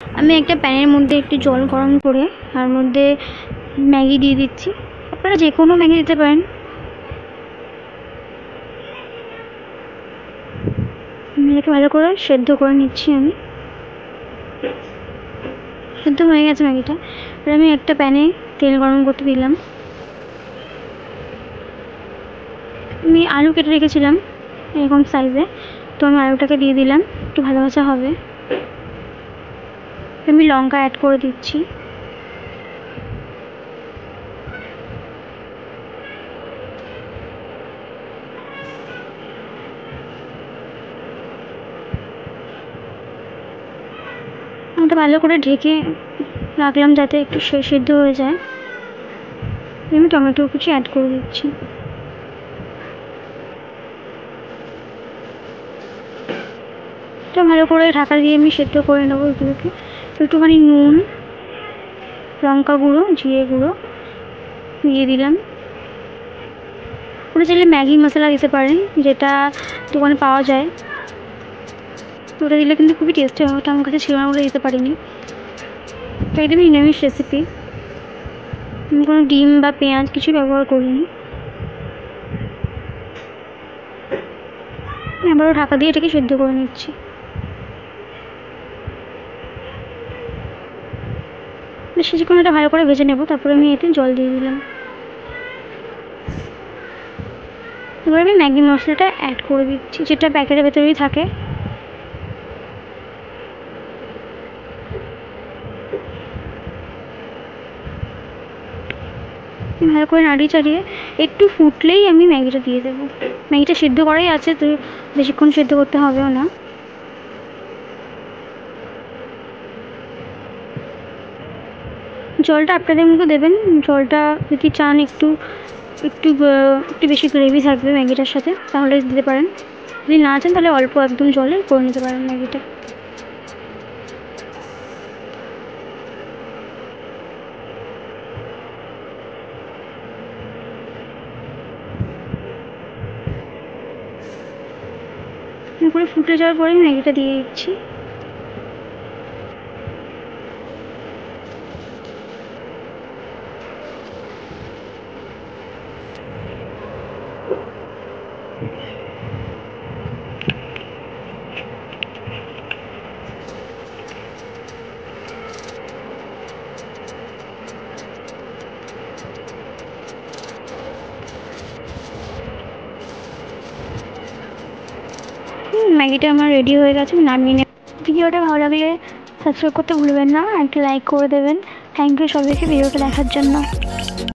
আমি একটা প্যানের মধ্যে একটু জল গরম করে তার মধ্যে ম্যাগি দিয়ে দিচ্ছি। আপনারা যে কোনো ম্যাগি দিতে পারেন। ম্যাগিটাকে ভালো করে সেদ্ধ করে নিচ্ছি আমি। সেদ্ধ হয়ে গেছে ম্যাগিটা। এবার আমি একটা প্যানে তেল গরম করতে দিলাম। আমি আলু কেটে রেখেছিলাম এরকম সাইজে, তো আমি আলুটাকে দিয়ে দিলাম, একটু ভাজা ভাজা হবে। আমি লঙ্কা অ্যাড করে দিচ্ছি। ওটা ভালো করে ঢেকে রাখলাম যাতে একটু সেদ্ধ হয়ে যায়। আমি টমেটো কুচি অ্যাড করে দিচ্ছি। তো ভালো করে ঢাকা দিয়ে আমি সেদ্ধ করে নেবো এগুলোকে। একটুখানি নুন, লঙ্কা গুঁড়ো, জিরে গুঁড়ো দিয়ে দিলাম। ওটা চাইলে ম্যাগি মশলা দিতে পারেন, যেটা দোকানে পাওয়া যায়। ওটা দিলে কিন্তু খুবই টেস্টি হয়। ওটা আমার কাছে ছিল না বলে দিতে পারিনি। তো একদমই নিরামিষ রেসিপি, আমি কোনো ডিম বা পেঁয়াজ কিছু ব্যবহার করিনি। আবারও ঢাকা দিয়ে এটাকে সেদ্ধ করে নিচ্ছি। কিছুক্ষণ এটা ভালো করে ভেজে নেব, তারপরে আমি এতে জল দিয়ে দিলাম। এবার আমি ম্যাগি মশলাটা অ্যাড করে দিচ্ছি, যেটা প্যাকেটের ভেতরেই থাকে। ভালো করে নাড়িয়ে চাড়িয়ে একটু ফুটলেই আমি ম্যাগিটা দিয়ে দেবো। ম্যাগিটা সেদ্ধ করাই আছে, তো বেশিক্ষণ সেদ্ধ করতে হবেও না। জলটা আপনাদের মতো দেবেন। জলটা যদি চান একটু একটু একটু বেশি গ্রেভি থাকবে ম্যাগিটার সাথে, তাহলে দিতে পারেন। যদি না চান তাহলে অল্প একদম জলে করে নিতে পারেন ম্যাগিটা। করে ফুটে যাওয়ার পরে ম্যাগিটা দিয়ে দিচ্ছি। ম্যাগিটা আমার রেডি হয়ে গেছে, নামিয়ে নেব। ভিডিওটা ভালো লাগলে সাবস্ক্রাইব করতে ভুলবেন না, একটা লাইক করে দেবেন। থ্যাংক ইউ সবাইকে ভিডিওটা দেখার জন্য।